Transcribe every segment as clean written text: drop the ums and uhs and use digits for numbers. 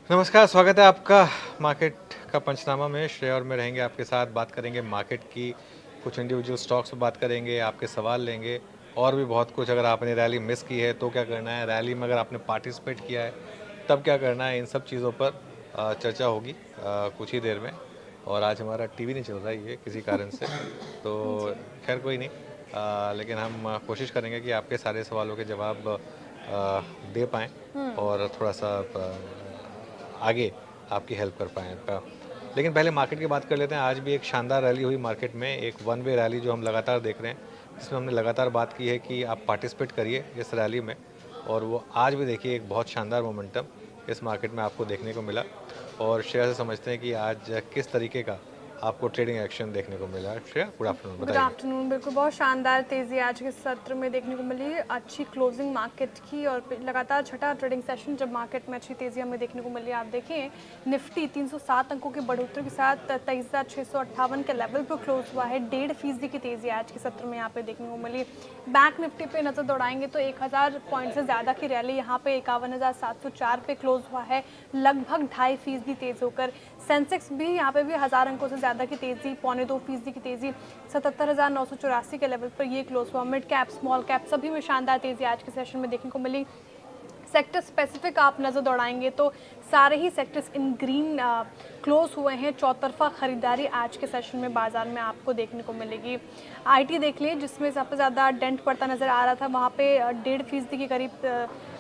नमस्कार, स्वागत है आपका मार्केट का पंचनामा में। श्रेय और मैं रहेंगे आपके साथ, बात करेंगे मार्केट की, कुछ इंडिविजुअल स्टॉक्स पे बात करेंगे, आपके सवाल लेंगे और भी बहुत कुछ। अगर आपने रैली मिस की है तो क्या करना है, रैली में अगर आपने पार्टिसिपेट किया है तब क्या करना है, इन सब चीज़ों पर चर्चा होगी कुछ ही देर में। और आज हमारा टीवी नहीं चल रहा है ये किसी कारण से, तो जी। खैर कोई नहीं। लेकिन हम कोशिश करेंगे कि आपके सारे सवालों के जवाब दे पाएँ हुँ। और थोड़ा-सा आगे आपकी हेल्प कर पाएँ। लेकिन पहले मार्केट की बात कर लेते हैं। आज भी एक शानदार रैली हुई मार्केट में, एक वन वे रैली जो हम लगातार देख रहे हैं, जिसमें हमने लगातार बात की है कि आप पार्टिसिपेट करिए इस रैली में। और वो आज भी देखिए एक बहुत शानदार मोमेंटम इस मार्केट में आपको देखने को मिला। और श्रेया से समझते हैं कि आज किस तरीके का आपको ट्रेडिंग एक्शन देखने को मिला। श्रेया, गुड आफ्टरनून, गुड बताइए। आफ्टरनून। बिल्कुल, बहुत शानदार तेज़ी आज के सत्र में देखने को मिली। अच्छी क्लोजिंग मार्केट की और लगातार छठा ट्रेडिंग सेशन जब मार्केट में अच्छी तेज़ी हमें देखने को मिली। आप देखिए, निफ्टी 307 अंकों की बढ़ोतरी के साथ 23,658 के लेवल पर क्लोज हुआ है। 1.5% की तेज़ी आज के सत्र में यहाँ पे देखने को मिली। बैंक निफ्टी पे नज़र दौड़ाएंगे तो 1000 पॉइंट से ज़्यादा की रैली यहाँ पे 51,704 पे क्लोज हुआ है, लगभग 2.5% तेज़ होकर। सेंसेक्स भी यहाँ पे भी 1000 अंकों से ज़्यादा की तेज़ी, 0.25% की तेज़ी, 77,984 के लेवल पर ये क्लोज हुआ। मिड कैप, स्मॉल कैप सभी में शानदार तेज़ी आज के सेशन में देखने को मिली। सेक्टर स्पेसिफिक आप नज़र दौड़ाएंगे तो सारे ही सेक्टर्स इन ग्रीन क्लोज हुए हैं। चौतरफा खरीदारी आज के सेशन में बाजार में आपको देखने को मिलेगी। आईटी देख लिए, जिसमें सबसे ज़्यादा डेंट पड़ता नज़र आ रहा था, वहाँ पे 1.5% के करीब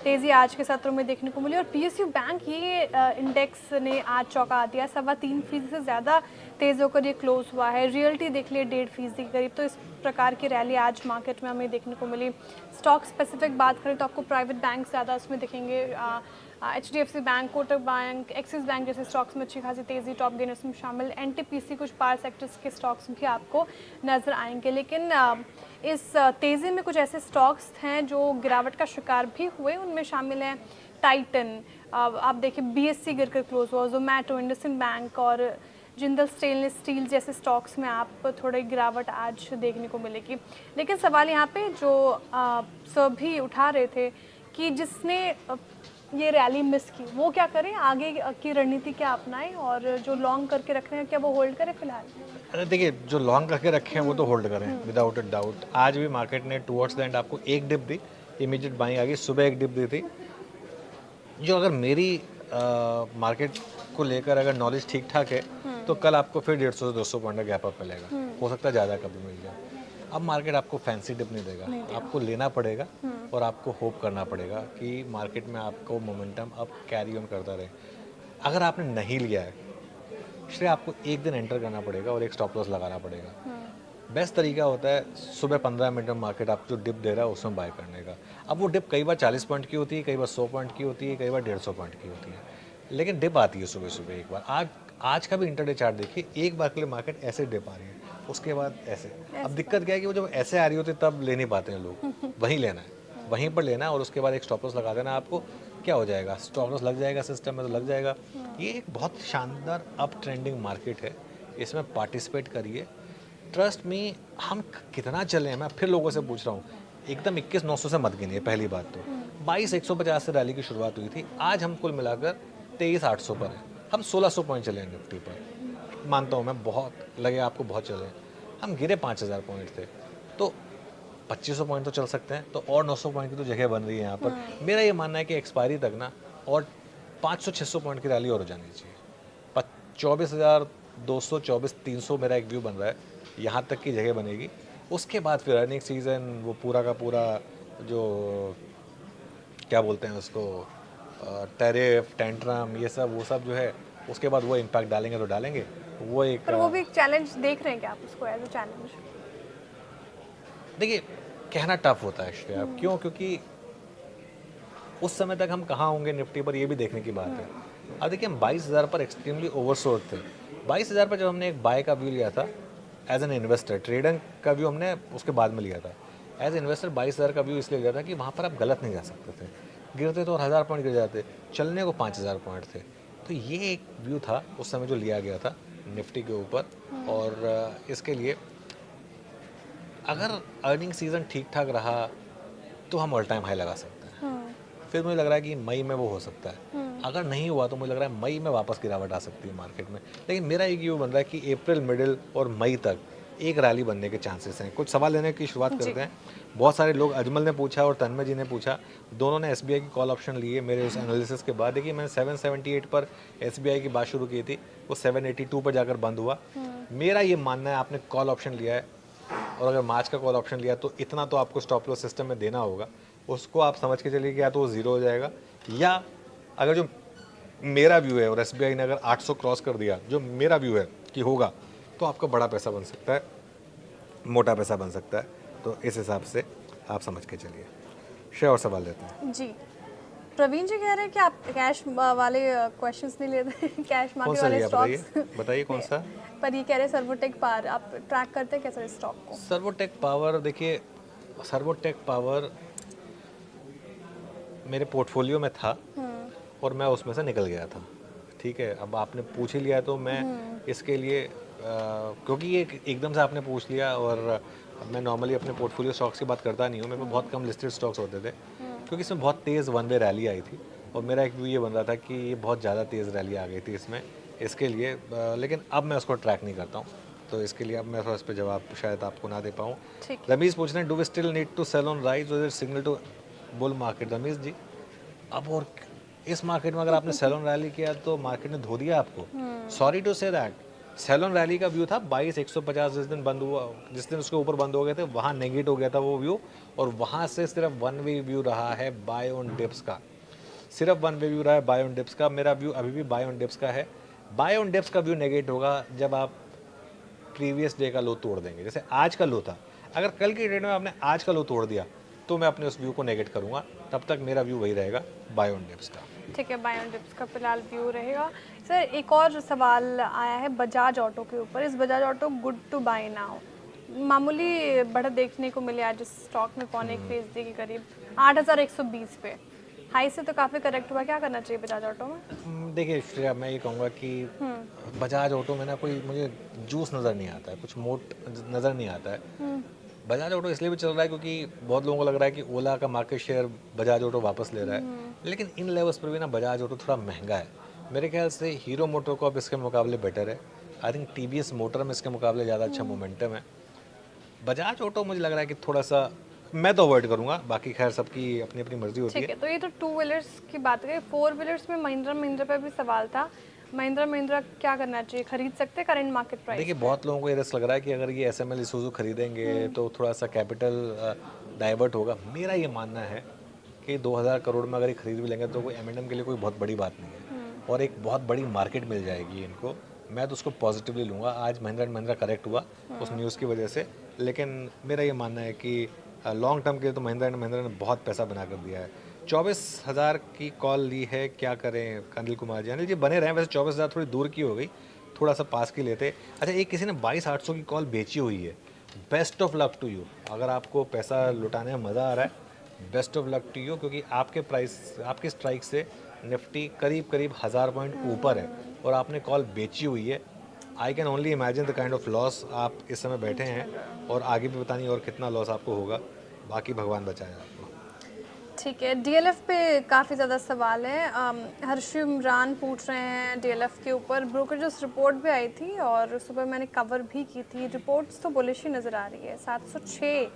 तेज़ी आज के सत्र में देखने को मिली। और पीएसयू बैंक ये इंडेक्स ने आज चौंका दिया, 3.25% से ज़्यादा तेज़ होकर ये क्लोज हुआ है। रियल्टी देख लिए 1.5% के करीब। तो इस प्रकार की रैली आज मार्केट में हमें देखने को मिली। स्टॉक स्पेसिफिक बात करें तो आपको प्राइवेट बैंक ज़्यादा उसमें दिखेंगे। HDFC bank, Kotak bank, axis bank जैसे स्टॉक्स में अच्छी खासी तेज़ी, टॉप गेनर्स में शामिल। NTPC, कुछ पावर सेक्टर्स के स्टॉक्स भी आपको नज़र आएंगे। लेकिन इस तेज़ी में कुछ ऐसे स्टॉक्स हैं जो गिरावट का शिकार भी हुए, उनमें शामिल हैं टाइटन। आप देखिए, BSC गिरकर क्लोज हुआ। जोमैटो, इंडसइंड बैंक और जिंदल स्टेनलेस स्टील जैसे स्टॉक्स में आप थोड़ी गिरावट आज देखने को मिलेगी। लेकिन सवाल यहाँ पे जो सभी उठा रहे थे कि जिसने ये रैली मिस की वो क्या करें, आगे की रणनीति क्या अपनाएं, और जो लॉन्ग करके रख रहे हैं क्या वो होल्ड करें फिलहाल? अरे देखिए, जो लॉन्ग करके रखे हैं वो तो होल्ड करें विदाउट अ डाउट। आज भी मार्केट ने टुवर्ड्स द एंड आपको एक डिप दी, इमीडिएट बाइंग आ गई। सुबह एक डिप दी थी, जो अगर मेरी मार्केट को लेकर अगर नॉलेज ठीक ठाक है तो कल आपको फिर 150 से 200 पॉइंट का गैप अप मिलेगा। हो सकता है ज़्यादा कभी मिल जाए। अब मार्केट आपको फैंसी डिप नहीं देगा, नहीं देगा। आपको लेना पड़ेगा और आपको होप करना पड़ेगा कि मार्केट में आपको मोमेंटम अब कैरी ऑन करता रहे। अगर आपने नहीं लिया है, इसलिए आपको एक दिन एंटर करना पड़ेगा और एक स्टॉप लॉस लगाना पड़ेगा। बेस्ट तरीका होता है सुबह 15 मिनट में मार्केट आपको जो डिप दे रहा है उसमें बाय करने का। अब वो डिप कई बार 40 पॉइंट की होती है, कई बार 100 पॉइंट की होती है, कई बार 150 पॉइंट की होती है, लेकिन डिप आती है सुबह सुबह एक बार। आज का भी इंटरडे चार्ट देखिए, एक बार के लिए मार्केट ऐसे डिप आ रही है, उसके बाद ऐसे। अब दिक्कत क्या है कि वो जब ऐसे आ रही होती है तब ले नहीं पाते हैं लोग। वहीं लेना है, वहीं पर लेना है और उसके बाद एक स्टॉप लॉस लगा देना। आपको क्या हो जाएगा, स्टॉप लॉस लग जाएगा, सिस्टम में तो लग जाएगा। ये एक बहुत शानदार अप ट्रेंडिंग मार्केट है, इसमें पार्टिसिपेट करिए। ट्रस्ट मी, हम कितना चले हैं, मैं फिर लोगों से पूछ रहा हूँ, एकदम 21,900 से मत गिनिए। पहली बात तो 22,150 से रैली की शुरुआत हुई थी, आज हम कुल मिलाकर 23,800 पर हैं। हम 1,600 पॉइंट चले हैं निफ्टी पर। मानता हूँ मैं, बहुत लगे आपको बहुत चले हैं, हम गिरे 5,000 पॉइंट थे, तो 2,500 पॉइंट तो चल सकते हैं। तो और 900 पॉइंट की तो जगह बन रही है यहाँ पर। मेरा ये मानना है कि एक्सपायरी तक ना और 500-600 पॉइंट की रैली और हो जानी चाहिए। 24,200, 24,300 मेरा एक व्यू बन रहा है, यहाँ तक की जगह बनेगी। उसके बाद फिर अर्निंग सीजन, वो पूरा का पूरा जो क्या बोलते हैं उसको, टैरिफ टेंट्रम, ये सब वो सब जो है, उसके बाद वो इम्पैक्ट डालेंगे तो डालेंगे। वो एक पर वो भी एक चैलेंज देख रहे हैं क्या आप उसको, एज अ चैलेंज? देखिए, कहना टफ होता है श्रेया। क्यों? क्योंकि उस समय तक हम कहाँ होंगे निफ्टी पर, ये भी देखने की बात है। अब देखिए, हम 22,000 पर एक्सट्रीमली ओवरसोल्ड थे। 22,000 पर जब हमने एक बाय का व्यू लिया था एज एन इन्वेस्टर, ट्रेडिंग का व्यू हमने उसके बाद में लिया था। एज इन्वेस्टर 22,000 का व्यू इसलिए लिया था कि वहाँ पर आप गलत नहीं जा सकते थे। गिरते तो और 1,000 पॉइंट गिर जाते, चलने को 5,000 पॉइंट थे। तो ये एक व्यू था उस समय जो लिया गया था निफ्टी के ऊपर। और इसके लिए अगर अर्निंग सीजन ठीक ठाक रहा तो हम ऑल टाइम हाई लगा सकते हैं। फिर मुझे लग रहा है कि मई में वो हो सकता है। अगर नहीं हुआ तो मुझे लग रहा है मई में वापस गिरावट आ सकती है मार्केट में। लेकिन मेरा एक व्यू बन रहा है कि अप्रैल मिडिल और मई तक एक रैली बनने के चांसेस हैं। कुछ सवाल लेने की शुरुआत जी। करते हैं। बहुत सारे लोग, अजमल ने पूछा और तन्मय जी ने पूछा, दोनों ने एसबीआई की कॉल ऑप्शन लिए मेरे उस एनालिसिस के बाद। देखिए मैंने 778 पर एसबीआई की बात शुरू की थी, वो 782 पर जाकर बंद हुआ। मेरा ये मानना है आपने कॉल ऑप्शन लिया है और अगर मार्च का कॉल ऑप्शन लिया तो इतना तो आपको स्टॉप लॉस सिस्टम में देना होगा। उसको आप समझ के चलिए कि या तो वो ज़ीरो हो जाएगा, या अगर जो मेरा व्यू है और एसबीआई ने अगर 800 क्रॉस कर दिया, जो मेरा व्यू है कि होगा, तो आपका बड़ा पैसा बन सकता है, मोटा पैसा बन सकता है। तो इस हिसाब से आप समझ के चलिए। शेयर और सवाल देते हैं। जी, प्रवीण जी कह रहे हैं कि आप कैश वाले क्वेश्चंस नहीं लेते कैश कौन मार्केट सा वाले लिया स्टॉक्स। बताइए, बताइए कौन सा। पर ये कह रहे हैं सर्वोटेक पावर आप ट्रैक करते हैं कैसे स्टॉक को? सर्वोटेक पावर, देखिए सर्वोटेक पावर मेरे पोर्टफोलियो में था और मैं उसमें से निकल गया था। ठीक है, अब आपने पूछ ही लिया है तो मैं इसके लिए क्योंकि ये एकदम से आपने पूछ लिया, और मैं नॉर्मली अपने पोर्टफोलियो स्टॉक्स की बात करता नहीं हूँ, मेरे पे बहुत कम लिस्टेड स्टॉक्स होते थे क्योंकि इसमें बहुत तेज़ वन वे रैली आई थी और मेरा एक व्यू ये बन रहा था कि ये बहुत ज़्यादा तेज़ रैली आ गई थी इसमें, इसके लिए लेकिन अब मैं उसको ट्रैक नहीं करता हूँ, तो इसके लिए अब मैं थोड़ा इस पर जवाब शायद आपको ना दे पाऊँ। ठीक है। रमीज़ पूछ रहे हैं, do we still need to sell on rise और signal to bull market? Rameez ji, अब और इस मार्केट में अगर आपने सेलोन रैली किया तो मार्केट ने धो दिया आपको। सॉरी टू से दैट, सेलोन रैली का व्यू था 22,150 जिस दिन बंद हुआ, जिस दिन उसके ऊपर बंद हो गए थे वहाँ नेगेटिव हो गया था वो व्यू, और वहाँ से सिर्फ वन वे व्यू रहा है बाय ऑन डिप्स का, सिर्फ वन वे व्यू रहा है बाय ऑन डिप्स का। मेरा व्यू अभी भी बाय ऑन डिप्स का है। बाय ऑन डिप्स का व्यू नेगेटिव होगा जब आप प्रीवियस डे का लो तोड़ देंगे, जैसे आज का लो था, अगर कल की डेट में आपने आज का लो तोड़ दिया तो मैं अपने उस व्यू को नेगेट करूंगा, तब तक मेरा व्यू वही रहेगा बाय ऑन डिप्स का। ठीक है, बाय ऑन डिप्स का फिलहाल व्यू रहेगा। सर एक और सवाल आया है बजाज ऑटो के ऊपर, इस Bajaj Auto good to buy now? मामूली बढ़त देखने को मिली आज इस स्टॉक में ₹1.25 के करीब 8,120 पे, हाई से तो काफ़ी करेक्ट हुआ, क्या करना चाहिए बजाज ऑटो में? देखिए श्रेया, मैं ये कहूँगा कि बजाज ऑटो में ना कोई मुझे जूस नज़र नहीं आता है, कुछ मोट नज़र नहीं आता है। बजाज ऑटो इसलिए भी चल रहा है क्योंकि बहुत लोगों को लग रहा है कि ओला का मार्केट शेयर बजाज ऑटो वापस ले रहा है, लेकिन इन लेवल्स पर भी ना बजाज ऑटो थोड़ा महंगा है। मेरे ख्याल से हीरो मोटर कॉर्प इसके मुकाबले बेटर है। आई थिंक टीवीएस मोटर में इसके मुकाबले ज़्यादा अच्छा मोमेंटम है। बजाज ऑटो मुझे लग रहा है कि थोड़ा सा मैं तो अवॉइड करूंगा, बाकी खैर सबकी अपनी अपनी मर्जी होती ठीक है। है, तो ये तो टू व्हीलर्स की बात करें, फोर व्हीलर्स में महिंद्रा पे भी सवाल था। महिंद्रा क्या करना चाहिए, खरीद सकते हैं करंट मार्केट प्राइस? देखिए बहुत लोगों को ये रिस्क लग रहा है कि अगर ये एसएमएल इसूजू खरीदेंगे तो थोड़ा सा कैपिटल डाइवर्ट होगा। मेरा ये मानना है कि 2000 करोड़ में अगर ये खरीद भी लेंगे तो कोई एम के लिए कोई बहुत बड़ी बात नहीं है, और एक बहुत बड़ी मार्केट मिल जाएगी इनको। मैं तो उसको पॉजिटिवली लूँगा। आज महिंद्रा एंड महिंद्रा करेक्ट हुआ उस न्यूज़ की वजह से, लेकिन मेरा ये मानना है कि लॉन्ग टर्म के लिए तो महिंद्रा एंड महिंद्रा ने बहुत पैसा बना कर दिया है। 24,000 की कॉल ली है, क्या करें अनिल कुमार जी? अनिल जी बने रहें, वैसे 24,000 थोड़ी दूर की हो गई, थोड़ा सा पास की लेते। अच्छा, एक किसी ने 22,800 की कॉल बेची हुई है। Best of luck to you, अगर आपको पैसा लुटाने में मज़ा आ रहा है, best of luck to you, क्योंकि आपके प्राइस, आपके स्ट्राइक से निफ्टी करीब करीब 1000 पॉइंट ऊपर है और आपने कॉल बेची हुई है। I can only imagine the kind of loss आप इस समय बैठे हैं, और आगे भी पता नहीं और कितना लॉस आपको होगा, बाकी भगवान बचाए आपको। ठीक है, डीएलएफ पे काफ़ी ज़्यादा सवाल हैं। हर्षु इमरान पूछ रहे हैं डीएलएफ के ऊपर, ब्रोकरेज रिपोर्ट भी आई थी और सुबह मैंने कवर भी की थी, रिपोर्ट्स तो बुलिश ही नज़र आ रही है। 706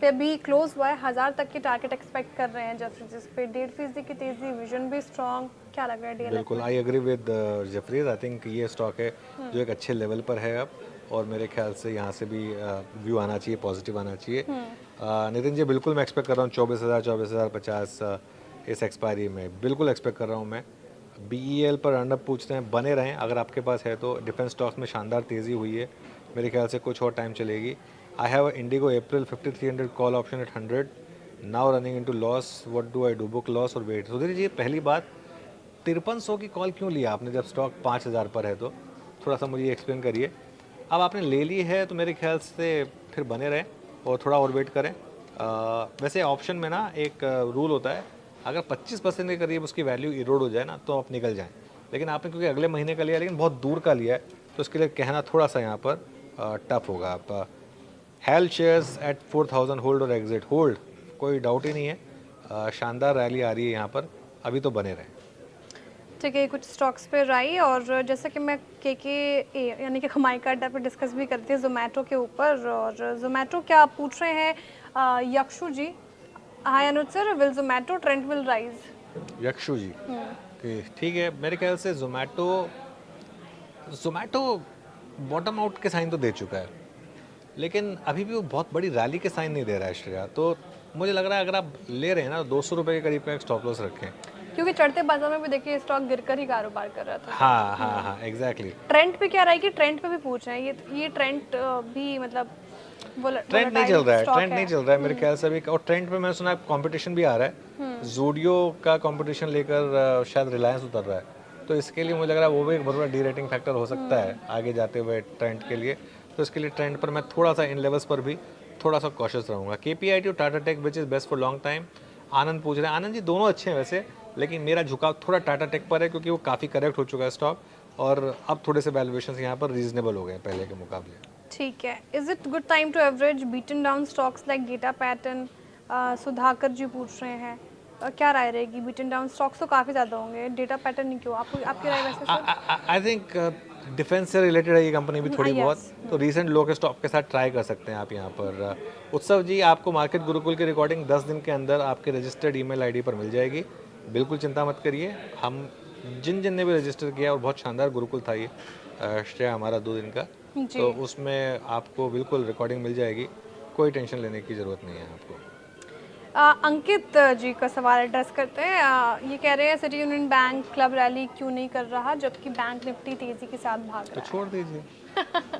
पे भी क्लोज हुआ है, 1000 तक की टारगेट एक्सपेक्ट कर रहे हैं जफरीज पे, 1.5% की तेज़ी, विजन भी स्ट्रॉन्ग, क्या लग रहा है डीएलएफ? बिल्कुल, I agree with Jefferies. I think ये स्टॉक है जो एक अच्छे लेवल पर है अब, और मेरे ख्याल से यहाँ से भी व्यू आना चाहिए, पॉजिटिव आना चाहिए। नितिन जी बिल्कुल मैं एक्सपेक्ट कर रहा हूँ 24,000 24,050 इस एक्सपायरी में, बिल्कुल एक्सपेक्ट कर रहा हूँ मैं। बीईएल पर रनअप पूछते हैं, बने रहें अगर आपके पास है तो। डिफेंस स्टॉक्स में शानदार तेज़ी हुई है, मेरे ख्याल से कुछ और टाइम चलेगी। I have IndiGo April 5300 call option at 100 now running into loss, what do I do, book loss और वेट? सुधीर जी पहली बात, 5300 की कॉल क्यों लिया आपने जब स्टॉक 5000 पर है? तो थोड़ा सा मुझे एक्सप्लेन करिए। अब आपने ले ली है तो मेरे ख्याल से फिर बने रहें और थोड़ा और वेट करें। वैसे ऑप्शन में ना एक रूल होता है, अगर 25% के करीब उसकी वैल्यू इरोड हो जाए ना तो आप निकल जाएं, लेकिन आपने क्योंकि अगले महीने का लिया लेकिन बहुत दूर का लिया है तो उसके लिए कहना थोड़ा सा यहाँ पर टफ होगा। आप हेल शेयर्स एट 4000 होल्ड और एग्जिट? होल्ड, कोई डाउट ही नहीं है। शानदार रैली आ रही है यहाँ पर, अभी तो बने रहें। ठीक है, कुछ स्टॉक्स पे राई, और जैसा कि मैं के यानी कि हमारी कार्ड पे डिस्कस भी करते हैं जोमेटो के ऊपर, और जोमेटो क्या पूछ रहे हैं Yakshu ji, hi Anuj sir, will Zomato trend will rise? Yakshu ji कि ठीक है, मेरे ख्याल से जोमेटो बॉटम आउट के साइन तो दे चुका है, लेकिन अभी भी वो बहुत बड़ी रैली के साइन नहीं दे रहा है श्रेया। तो मुझे लग रहा है अगर आप ले रहे हैं ना, 200 रुपये के करीब का एक स्टॉप लॉस रखें। क्योंकि चढ़ते बाजार में भी देखिए स्टॉक गिरकर ही कारोबार कर रहा था। हाँ हाँ हाँ, एग्जैक्टली। ट्रेंड पे क्या रहेगी, ट्रेंड पे भी पूछ रहे हैं, ये ट्रेंड भी मतलब ट्रेंड नहीं चल रहा है, ट्रेंड नहीं चल रहा है मेरे ख्याल से अभी। और ट्रेंड पे मैं सुना है कंपटीशन भी आ रहा है, जूडियो का कंपटीशन लेकर शायद रिलायंस उतर रहा है। तो इसके लिए मुझे लग रहा है वो भी एक बहुत बड़ा डी रेटिंग फैक्टर हो सकता है आगे जाते हुए ट्रेंड के लिए। तो इसके लिए ट्रेंड पर मैं थोड़ा सा इन लेवल्स पर भी थोड़ा सा कॉशियस रहूँगा। KPIT और Tata tech which is best for long time. Anand पूछ रहे हैं, आनंद जी दोनों अच्छे हैं वैसे, लेकिन मेरा झुकाव थोड़ा टाटा टेक पर है क्योंकि वो काफ़ी करेक्ट हो चुका है स्टॉक, और अब थोड़े से वैल्यूएशन यहाँ पर रीजनेबल हो गए हैं पहले के मुकाबले। ठीक है, is it good time to average beaten down stocks like data pattern? Sudhakar ji पूछ रहे हैं क्या राय रहेगी, बीटन डाउन स्टॉक्स तो काफ़ी ज़्यादा होंगे, डेटा पैटर्न नहीं क्यों, आपको आपकी राय वैसे सर? आई थिंक डिफेंस से रिलेटेड है ये कंपनी भी थोड़ी बहुत, तो रीसेंट लो के स्टॉक के साथ ट्राई कर सकते हैं आप यहाँ पर। उत्सव जी, आपको मार्केट गुरुकुल की रिकॉर्डिंग 10 दिन के अंदर आपके रजिस्टर्ड ईमेल आईडी पर मिल जाएगी, बिल्कुल चिंता मत करिए। हम जिन जिन ने भी रजिस्टर किया, और बहुत शानदार गुरुकुल था ये श्रेया हमारा 2 दिन का, तो उसमें आपको बिल्कुल रिकॉर्डिंग मिल जाएगी, कोई टेंशन लेने की ज़रूरत नहीं है आपको। अंकित जी का सवाल एड्रेस करते हैं, ये कह रहे हैं city union bank club rally क्यों नहीं कर रहा जबकि बैंक निफ्टी तेजी के साथ भाग तो रहा है? छोड़ दीजिए।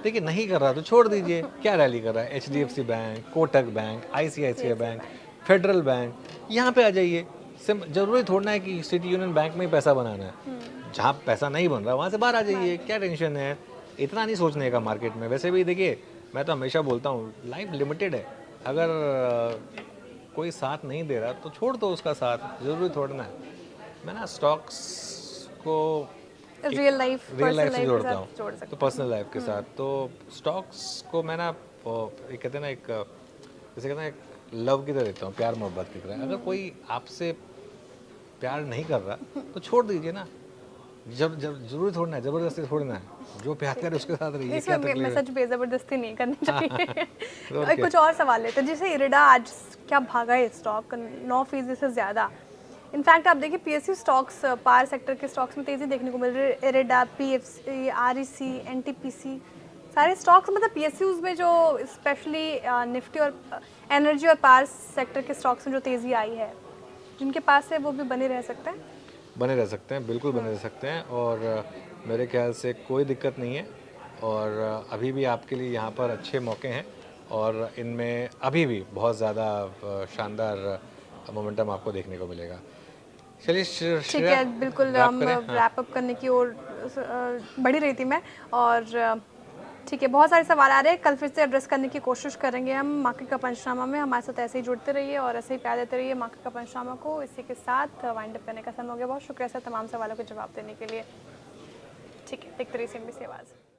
देखिए नहीं कर रहा तो छोड़ दीजिए, क्या रैली कर रहा है? HDFC bank, Kotak bank, ICICI bank, federal bank, यहाँ पे आ जाइए। जरूरी थोड़ा है कि सिटी यूनियन बैंक में ही पैसा बनाना है, जहाँ पैसा नहीं बन रहा वहाँ से बाहर आ जाइए, क्या टेंशन है? इतना नहीं सोचने का मार्केट में। वैसे भी देखिए, मैं तो हमेशा बोलता हूँ लाइफ लिमिटेड है, अगर कोई साथ नहीं दे रहा तो छोड़ दो उसका साथ, जरूरी थोड़ा ना है। मैं ना स्टॉक्स को रियल लाइफ से जोड़ता हूँ, जोड़ सकते तो पर्सनल लाइफ के साथ। तो स्टॉक्स को मैं ना एक कहते हैं ना, एक जैसे कहते हैं एक लव की तरह देता हूँ, प्यार मोहब्बत की तरह। अगर कोई आपसे प्यार नहीं कर रहा तो छोड़ दीजिए ना, जब जब जरूरी थोड़ना है, जबरदस्ती थोड़ना है, जो प्यार करे उसके साथ रहिए, क्या इसमें तकलीफ मैं है? सच जबरदस्ती नहीं करनी चाहिए। और क्या? कुछ और सवाल लेते हैं, जैसे इरिडा आज क्या भागा है स्टॉक 9% से ज़्यादा। इनफैक्ट आप देखिए PSU स्टॉक्स, पावर सेक्टर के स्टॉक्स में तेज़ी देखने को मिल रही है। इरिडा, PFC, REC, NTPC, सारे स्टॉक्स मतलब PSUs में जो स्पेशली निफ्टी और एनर्जी और पावर सेक्टर के स्टॉक्स में जो तेज़ी आई है, जिनके पास है वो भी बने रह सकते हैं। बने रह सकते हैं, बिल्कुल बने रह सकते हैं, और मेरे ख्याल से कोई दिक्कत नहीं है। और अभी भी आपके लिए यहाँ पर अच्छे मौके हैं, और इनमें अभी भी बहुत ज़्यादा शानदार मोमेंटम आपको देखने को मिलेगा। चलिए ठीक है, बिल्कुल हम हाँ। रैप अप करने की ओर बढ़ी रही थी मैं, और ठीक है, बहुत सारे सवाल आ रहे हैं, कल फिर से एड्रेस करने की कोशिश करेंगे हम मार्केट का पंचनामा में। हमारे साथ ऐसे ही जुड़ते रहिए और ऐसे ही प्यार देते रहिए मार्केट का पंचनामा को। इसी के साथ वाइंड अप करने का समय हो गया। बहुत शुक्रिया सर तमाम सवालों के जवाब देने के लिए। ठीक है, देखते रहिए CNBC आवाज़।